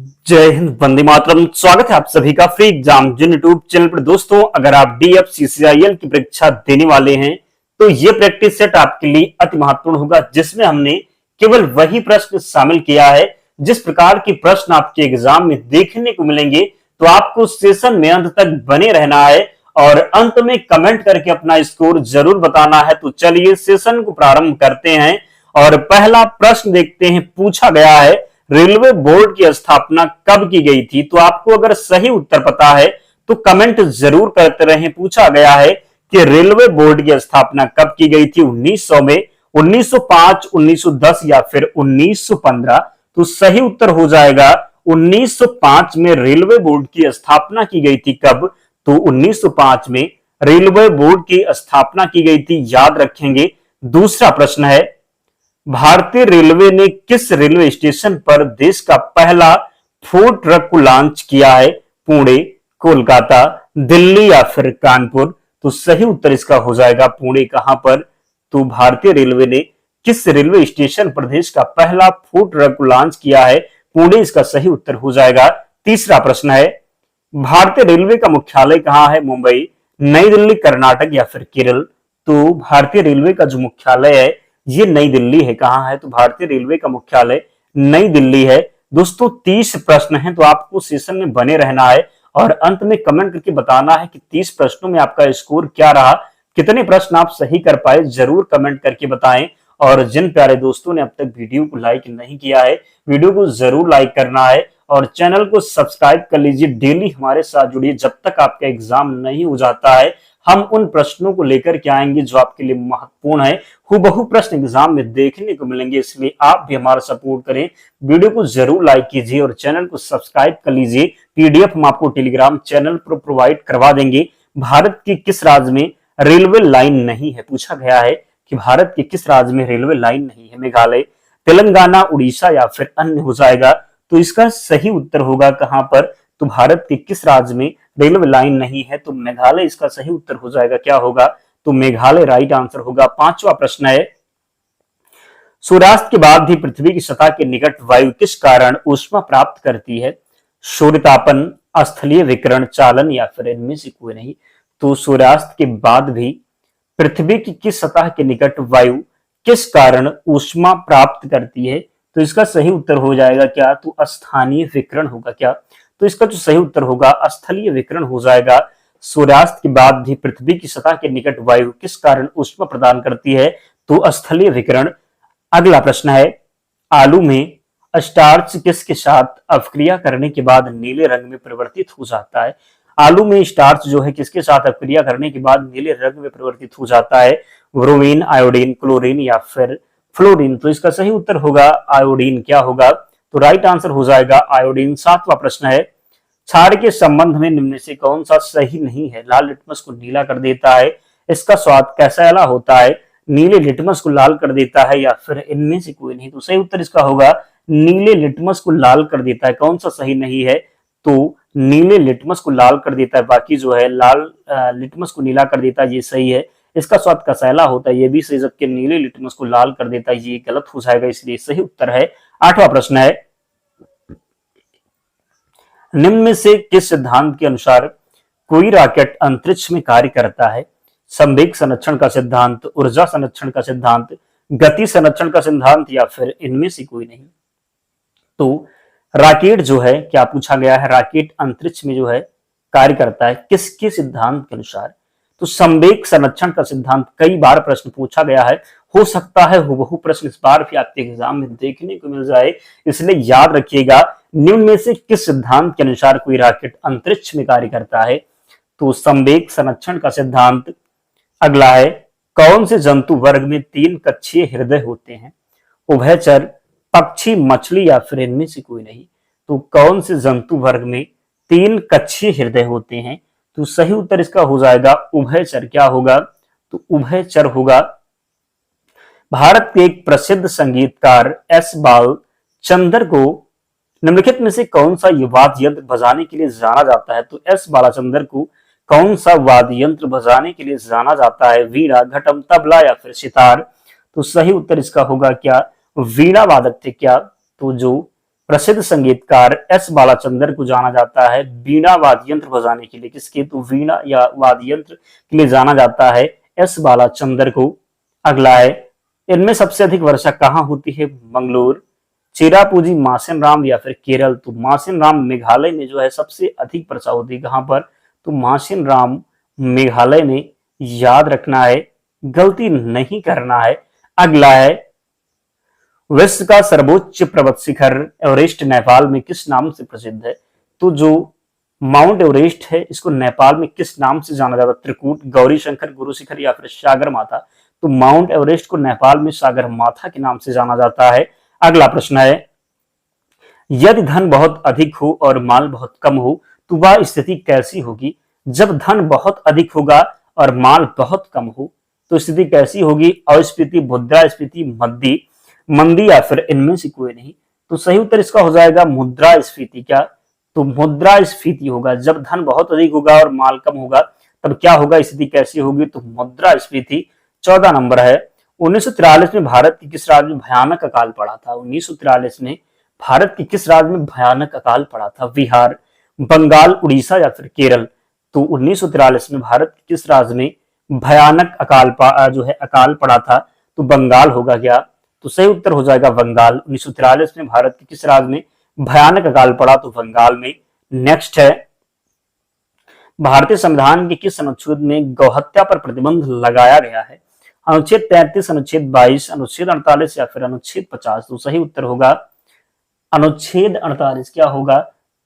जय हिंद, वंदे मातरम। स्वागत है आप सभी का फ्री एग्जाम जिन यूट्यूब चैनल पर। दोस्तों, अगर आप DFCCIL की परीक्षा देने वाले हैं तो ये प्रैक्टिस सेट आपके लिए अति महत्वपूर्ण होगा, जिसमें हमने केवल वही प्रश्न शामिल किया है जिस प्रकार के प्रश्न आपके एग्जाम में देखने को मिलेंगे। तो आपको सेशन में अंत तक बने रहना है और अंत में कमेंट करके अपना स्कोर जरूर बताना है। तो चलिए सेशन को प्रारंभ करते हैं और पहला प्रश्न देखते हैं। पूछा गया है, रेलवे बोर्ड की स्थापना कब की गई थी? तो आपको अगर सही उत्तर पता है तो कमेंट जरूर करते रहें। पूछा गया है कि रेलवे बोर्ड की स्थापना कब की गई थी? 1900 में, 1905, 1910 या फिर 1915? तो सही उत्तर हो जाएगा 1905 में रेलवे बोर्ड की स्थापना की गई थी। कब? तो 1905 में रेलवे बोर्ड की स्थापना की गई थी, याद रखेंगे। दूसरा प्रश्न है, भारतीय रेलवे ने किस रेलवे स्टेशन पर देश का पहला फूड ट्रक को लॉन्च किया है? पुणे, कोलकाता, दिल्ली या फिर कानपुर? तो सही उत्तर इसका हो जाएगा पुणे। कहां पर? तो भारतीय रेलवे ने किस रेलवे स्टेशन पर देश का पहला फूड ट्रक को लॉन्च किया है? पुणे इसका सही उत्तर हो जाएगा। तीसरा प्रश्न है, भारतीय रेलवे का मुख्यालय कहां है? मुंबई, नई दिल्ली, कर्नाटक या फिर केरल? तो भारतीय रेलवे का जो मुख्यालय है ये नई दिल्ली है। कहां है? तो भारतीय रेलवे का मुख्यालय नई दिल्ली है। दोस्तों 30 प्रश्न हैं, तो आपको सेशन में बने रहना है और अंत में कमेंट करके बताना है कि 30 प्रश्नों में आपका स्कोर क्या रहा, कितने प्रश्न आप सही कर पाए, जरूर कमेंट करके बताएं। और जिन प्यारे दोस्तों ने अब तक वीडियो को लाइक नहीं किया है, वीडियो को जरूर लाइक करना है और चैनल को सब्सक्राइब कर लीजिए। डेली हमारे साथ जुड़िए, जब तक आपका एग्जाम नहीं हो जाता है हम उन प्रश्नों को लेकर के आएंगे जो आपके लिए महत्वपूर्ण है। हुबहू प्रश्न एग्जाम में देखने को मिलेंगे, इसलिए आप भी हमारा सपोर्ट करें। वीडियो को जरूर लाइक कीजिए और चैनल को सब्सक्राइब कर लीजिए। पीडीएफ हम आपको टेलीग्राम चैनल पर प्रोवाइड करवा देंगे। भारत के किस राज्य में रेलवे लाइन नहीं है? पूछा गया है कि भारत के किस राज्य में रेलवे लाइन नहीं है? मेघालय, तेलंगाना, उड़ीसा या फिर अन्य हो जाएगा? तो इसका सही उत्तर होगा कहां पर? तो भारत के किस राज्य में रेलवे लाइन नहीं है? तो मेघालय इसका सही उत्तर हो जाएगा। क्या होगा? तो मेघालय राइट आंसर होगा। पांचवा प्रश्न है, सूर्यास्त के बाद भी पृथ्वी की सतह के निकट वायु किस कारण ऊष्मा प्राप्त करती है? सूर्यतापन, स्थलीय विकिरण, चालन या फिर इनमें से कोई नहीं? तो सूर्यास्त के बाद भी पृथ्वी की किस सतह के निकट वायु किस कारण ऊष्मा प्राप्त करती है? तो इसका सही उत्तर हो जाएगा क्या? तो स्थानीय विकिरण होगा। क्या? तो इसका जो सही उत्तर होगा स्थलीय विकिरण हो जाएगा। सूर्यास्त के बाद भी पृथ्वी की सतह के निकट वायु किस कारण ऊष्मा प्रदान करती है? तो स्थलीय विकिरण। अगला प्रश्न है, आलू में स्टार्च किसके साथ अपक्रिया करने के बाद नीले रंग में परिवर्तित हो जाता है? आलू में स्टार्च जो है किसके साथ अपक्रिया करने के बाद नीले रंग में परिवर्तित हो जाता है? ब्रोमीन, आयोडीन, क्लोरीन या फिर फ्लोरीन? तो इसका सही उत्तर होगा आयोडीन। क्या होगा? तो राइट आंसर हो जाएगा आयोडीन। सातवां प्रश्न है, क्षार के संबंध में निम्न से कौन सा सही नहीं है? लाल लिटमस को नीला कर देता है, इसका स्वाद कैसा होता है, नीले लिटमस को लाल कर देता है या फिर इनमें से कोई नहीं? तो सही उत्तर इसका होगा नीले लिटमस को लाल कर देता है। कौन सा सही नहीं है? तो नीले लिटमस को लाल कर देता है। बाकी जो है लाल लिटमस को नीला कर देता है, ये सही है। इसका स्वाद कसैला होता है, ये भी सही, जबकि नीले लिटमस को लाल कर देता है ये गलत हो जाएगा, इसलिए सही उत्तर है। आठवां प्रश्न है, निम्न में से किस सिद्धांत के अनुसार कोई रॉकेट अंतरिक्ष में कार्य करता है? संवेग संरक्षण का सिद्धांत, ऊर्जा संरक्षण का सिद्धांत, गति संरक्षण का सिद्धांत या फिर इनमें से कोई नहीं? तो रॉकेट जो है, क्या पूछा गया है, रॉकेट अंतरिक्ष में जो है कार्य करता है किसके सिद्धांत के अनुसार? तो संवेग संरक्षण का सिद्धांत। कई बार प्रश्न पूछा गया है, हो सकता है हुबहू प्रश्न इस बार भी आपके एग्जाम में देखने को मिल जाए, इसलिए याद रखिएगा। निम्न में से किस सिद्धांत के अनुसार कोई रॉकेट अंतरिक्ष में कार्य करता है? तो संवेग संरक्षण का सिद्धांत। अगला है, कौन से जंतु वर्ग में 3 कक्षीय हृदय होते हैं? उभयचर, पक्षी, मछली या फिर इनमें से कोई नहीं? तो कौन से जंतु वर्ग में 3 कक्षीय हृदय होते हैं? तो सही उत्तर इसका हो जाएगा उभयचर। क्या होगा? तो उभयचर होगा। भारत के एक प्रसिद्ध संगीतकार एस बालचंदर को निम्नलिखित में से कौन सा वाद्य यंत्र बजाने के लिए जाना जाता है? तो एस बालचंदर को कौन सा वाद्य यंत्र बजाने के लिए जाना जाता है? वीणा, घटम, तबला या फिर सितार? तो सही उत्तर इसका होगा क्या? वीणा वादक थे। क्या? तो जो प्रसिद्ध संगीतकार एस बालाचंद्र को जाना जाता है वीणा वाद्य यंत्र बजाने के लिए? किसके? तो वीणा या वाद्य यंत्र के लिए जाना जाता है एस बालाचंद्र को। अगला है, इनमें सबसे अधिक वर्षा कहाँ होती है? मंगलोर, चेरापूंजी, मासेन राम या फिर केरल? तो मासेन राम मेघालय में जो है सबसे अधिक वर्षा होती है। कहां पर? तो मासेन राम मेघालय में, याद रखना है, गलती नहीं करना है। अगला है, विश्व का सर्वोच्च पर्वत शिखर एवरेस्ट नेपाल में किस नाम से प्रसिद्ध है? तो जो माउंट एवरेस्ट है इसको नेपाल में किस नाम से जाना जाता है? त्रिकूट, गौरी शंकर, गुरु शिखर या फिर सागर माथा? तो माउंट एवरेस्ट को नेपाल में सागर माथा के नाम से जाना जाता है। अगला प्रश्न है, यदि धन बहुत अधिक हो और माल बहुत कम हो तो वह स्थिति कैसी होगी? जब धन बहुत अधिक होगा और माल बहुत कम हो तो स्थिति कैसी होगी? अस्फीति, मुद्रास्फीति, मंदी या फिर इनमें से कोई नहीं? तो सही उत्तर इसका हो जाएगा मुद्रास्फीति। क्या? तो मुद्रास्फीति होगा। जब धन बहुत अधिक होगा और माल कम होगा तब क्या होगा, स्थिति कैसी होगी? तो मुद्रास्फीति। 14 नंबर है, 1943 में भारत के किस राज्य में भयानक अकाल पड़ा था? 1943 में भारत के किस राज्य में भयानक अकाल पड़ा था? बिहार, बंगाल, उड़ीसा या फिर केरल? तो 1943 में भारत के किस राज्य में भयानक अकाल पड़ा था? तो बंगाल होगा। क्या? तो सही उत्तर हो जाएगा बंगाल। 1943 में भारत के किस राज्य में भयानक अकाल पड़ा? तो बंगाल में। नेक्स्ट है, भारतीय संविधान के किस अनुच्छेद में गौहत्या पर प्रतिबंध लगाया गया है? अनुच्छेद 33, अनुच्छेद 22, अनुच्छेद 48 या फिर अनुच्छेद 50? तो सही उत्तर होगा अनुच्छेद 48। क्या होगा?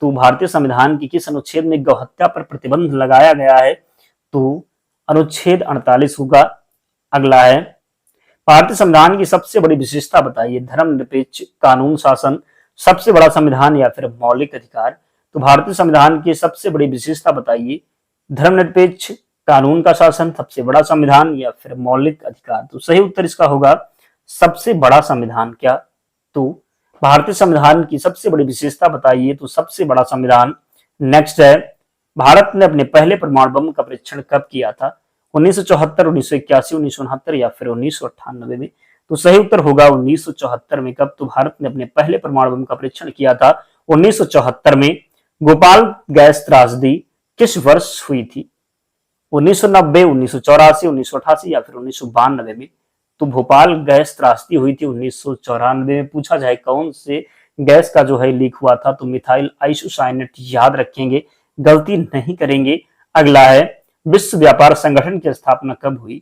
तो भारतीय संविधान की किस अनुच्छेद में गौहत्या पर प्रतिबंध लगाया गया है? तो अनुच्छेद 48 होगा। अगला है, भारतीय संविधान की सबसे बड़ी विशेषता बताइए। धर्मनिरपेक्ष, कानून शासन, सबसे बड़ा संविधान या फिर मौलिक अधिकार? तो भारतीय संविधान की सबसे बड़ी विशेषता बताइए। धर्मनिरपेक्ष, कानून का शासन, सबसे बड़ा संविधान या फिर मौलिक अधिकार? तो सही उत्तर इसका होगा सबसे बड़ा संविधान। क्या? तो भारतीय संविधान की सबसे बड़ी विशेषता बताइए। तो सबसे बड़ा संविधान। नेक्स्ट है, भारत ने अपने पहले परमाणु बम का परीक्षण कब किया था? 1974, 1981, 1969 या फिर 1998 में? तो सही उत्तर होगा 1974 में। कब? तो भारत ने अपने पहले परमाणु बम का परीक्षण किया था 1974 में। भोपाल गैस त्रासदी किस वर्ष हुई थी? 1990, 1984, 1988 या फिर 1992 में? तो भोपाल गैस त्रासदी हुई थी 1994 में। पूछा जाए कौन से गैस का जो है लीक हुआ था? तो मिथाइल आइसोसाइनेट, याद रखेंगे, गलती नहीं करेंगे। अगला है, विश्व व्यापार संगठन की स्थापना कब हुई?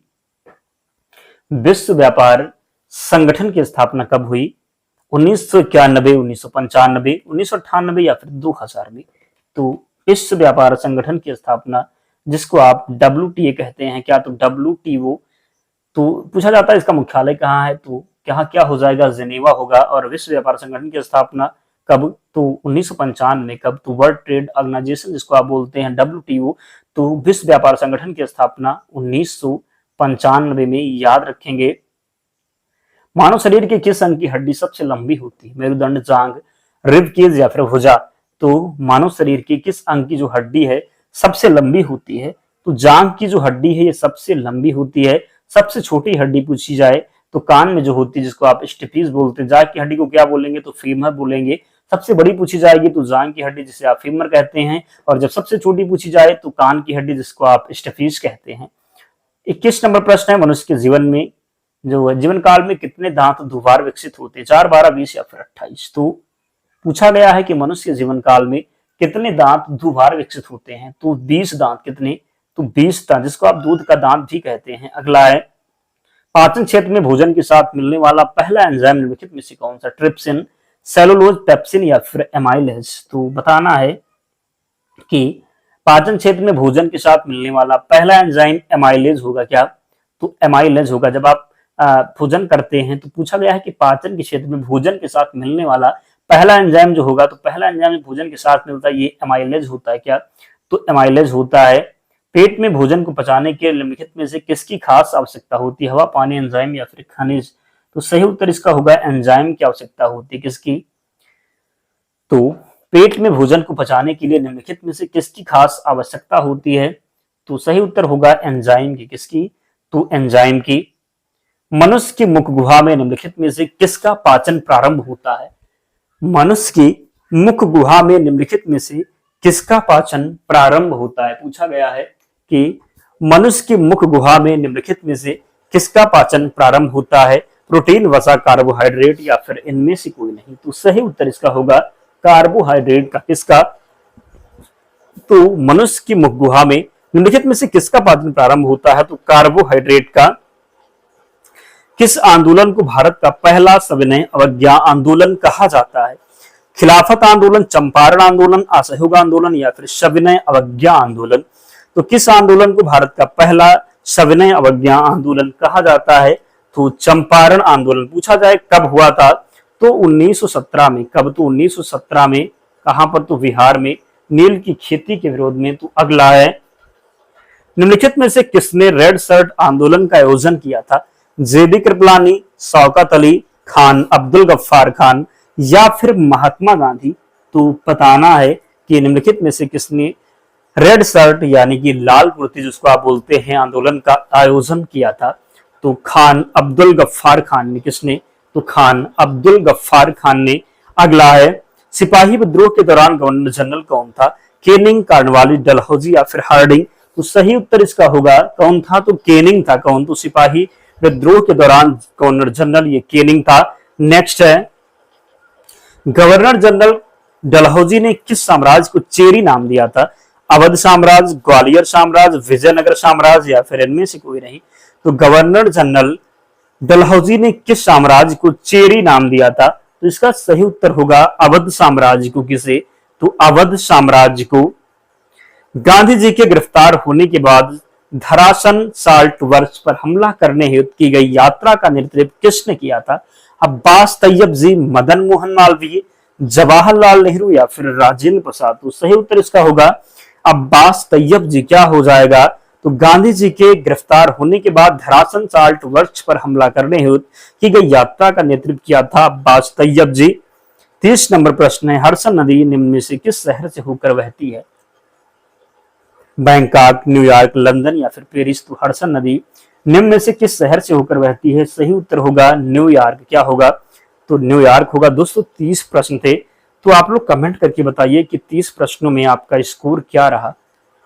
विश्व व्यापार संगठन की स्थापना कब हुई? 1991, 1995, 1998 या फिर 2000 में? तो विश्व व्यापार संगठन की स्थापना, जिसको आप WTA कहते हैं, क्या? तो WTO। तो पूछा जाता है इसका मुख्यालय कहाँ है? तो क्या हो जाएगा? जिनेवा होगा। और विश्व व्यापार संगठन की स्थापना कब? तो 1995 में। कब? तो वर्ल्ड ट्रेड ऑर्गेनाइजेशन, जिसको आप बोलते हैं WTO। तो विश्व व्यापार संगठन की स्थापना 1995 में, याद रखेंगे। मानव शरीर के किस अंग की हड्डी सबसे लंबी होती है? मेरुदंड, जांघ, रिबकेज या फिर भुजा? तो मानव शरीर की किस अंग की जो हड्डी है सबसे लंबी होती है? तो जांघ की जो हड्डी है ये सबसे लंबी होती है। सबसे छोटी हड्डी पूछी जाए तो कान में जो होती है, जिसको आप स्टेपीज बोलते हैं, जांघ की हड्डी को क्या बोलेंगे? तो फीमर बोलेंगे। सबसे बड़ी पूछी जाएगी तो जांघ की हड्डी, जिसे आप फीमर कहते हैं। और जब सबसे छोटी पूछी जाए तो कान की हड्डी, जिसको आप स्टेपीज कहते हैं। 21 नंबर प्रश्न है, मनुष्य के जीवन में जो जीवन काल में कितने दांत दोबारा विकसित होते हैं? 4, 12, 20 या फिर 28? तो पूछा गया है कि मनुष्य के जीवन काल में कितने दांत दोबारा विकसित होते हैं? तो 20 दांत। कितने? तो 20 दांत, जिसको आप दूध का दांत भी कहते हैं। अगला है, पाचन क्षेत्र में भोजन के साथ मिलने वाला पहला एंजाइम निम्नलिखित में से कौन सा? ट्रिप्सिन, सेलुलोज, पेप्सिन या फिर एमाइलेज? तो बताना है कि पाचन क्षेत्र में भोजन के साथ मिलने वाला पहला एंजाइम एमाइलेज होगा। क्या? तो एमाइलेज होगा। जब आप भोजन करते हैं तो पूछा गया है कि पाचन के क्षेत्र में भोजन के साथ मिलने वाला पहला एंजाइम जो होगा, तो पहला एंजाइम भोजन के साथ मिलता है, ये एमाइलेज होता है। क्या? तो एमाइलेज होता है। पेट में भोजन को पचाने के निम्नलिखित में से किसकी खास आवश्यकता होती है? हवा, पानी, एंजाइम या फिर खनिज? तो सही उत्तर इसका होगा एंजाइम की आवश्यकता होती है। किसकी? तो पेट में भोजन को पचाने के लिए निम्नलिखित में से किसकी खास आवश्यकता होती है? तो सही उत्तर होगा एंजाइम की। किसकी? तो एंजाइम की। मनुष्य की मुख गुहा में निम्नलिखित में से किसका पाचन प्रारंभ होता है? मनुष्य की मुख गुहा में निम्नलिखित में से किसका पाचन प्रारंभ होता है। पूछा गया है कि मनुष्य की मुख गुहा में निम्नलिखित में से किसका पाचन प्रारंभ होता है। प्रोटीन, वसा, कार्बोहाइड्रेट या फिर इनमें से कोई नहीं। तो सही उत्तर इसका होगा कार्बोहाइड्रेट का। किसका? तो मनुष्य की मुख गुहा में निम्नलिखित में से किसका पाचन प्रारंभ होता है? तो कार्बोहाइड्रेट का। किस आंदोलन को भारत का पहला सविनय अवज्ञा आंदोलन कहा जाता है? खिलाफत आंदोलन, चंपारण आंदोलन, असहयोग आंदोलन या फिर सविनय अवज्ञा आंदोलन। तो किस आंदोलन को भारत का पहला सविनय अवज्ञा आंदोलन कहा जाता है? तो चंपारण आंदोलन। पूछा जाए कब हुआ था? तो 1917 में। कब? तो 1917 में। कहां पर? तो बिहार में, नील की खेती के विरोध में। तो अगला है, निम्नलिखित में से किसने रेड शर्ट आंदोलन का आयोजन किया था? जेबी कृपलानी, शौकत अली खान, अब्दुल गफ्फार खान या फिर महात्मा गांधी। तो बताना है कि निम्नलिखित में से किसने रेड शर्ट यानी कि लाल कुर्ती जिसको आप बोलते हैं आंदोलन का आयोजन किया था? तो खान अब्दुल गफ्फार खान ने। किसने? तो खान अब्दुल गफ्फार खान ने। अगला है, सिपाही विद्रोह के दौरान गवर्नर जनरल कौन था? केनिंग, कार्नवालिस, डलहौजी या फिर हार्डिंग। तो सही उत्तर इसका होगा कौन था? तो केनिंग था। कौन? तो सिपाही विद्रोह के दौरान गवर्नर जनरल ये केनिंग था। नेक्स्ट है, गवर्नर जनरल डलहौजी ने किस साम्राज्य को चेरी नाम दिया था? अवध साम्राज्य, ग्वालियर साम्राज्य, विजयनगर साम्राज्य या फिर इनमें से कोई नहीं। तो गवर्नर जनरल डलहौजी ने किस साम्राज्य को चेरी नाम दिया था? तो इसका सही उत्तर होगा अवध साम्राज्य को। किसे? तो अवध साम्राज्य को। गांधी जी के गिरफ्तार होने के बाद धरासन साल्ट वर्क्स पर हमला करने हेतु की गई यात्रा का नेतृत्व किसने किया था? अब्बास तैयब जी, मदन मोहन मालवीय, जवाहरलाल नेहरू या फिर राजेंद्र प्रसाद। तो सही उत्तर इसका होगा अब्बास तैयब जी। क्या हो जाएगा? तो गांधी जी के गिरफ्तार होने के बाद धरासन साल्ट वर्क्स पर हमला करने हेतु की गई यात्रा का नेतृत्व किया था अब्बास तैयब जी। 30 नंबर प्रश्न है, हडसन नदी निम्न में से किस शहर से होकर बहती है? बैंकॉक, न्यूयॉर्क, लंदन या फिर पेरिस। तो हडसन नदी निम्न में से किस शहर से होकर बहती है? सही उत्तर होगा न्यूयॉर्क। क्या होगा? तो न्यूयॉर्क होगा। दोस्तों 30 प्रश्न थे, तो आप लोग कमेंट करके बताइए कि 30 प्रश्नों में आपका स्कोर क्या रहा,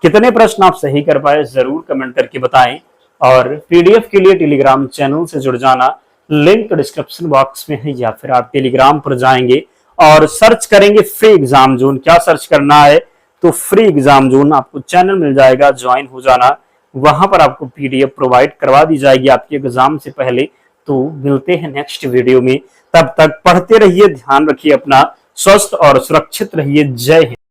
कितने प्रश्न आप सही कर पाए, जरूर कमेंट करके बताएं। और पीडीएफ के लिए टेलीग्राम चैनल से जुड़ जाना, लिंक डिस्क्रिप्शन बॉक्स में है, या फिर आप टेलीग्राम पर जाएंगे और सर्च करेंगे फ्री एग्जाम जोन। क्या सर्च करना है? तो फ्री एग्जाम जोन आपको चैनल मिल जाएगा, ज्वाइन हो जाना। वहां पर आपको पीडीएफ प्रोवाइड करवा दी जाएगी आपके एग्जाम से पहले। तो मिलते हैं नेक्स्ट वीडियो में, तब तक पढ़ते रहिए, ध्यान रखिए अपना, स्वस्थ और सुरक्षित रहिए। जय हिंद।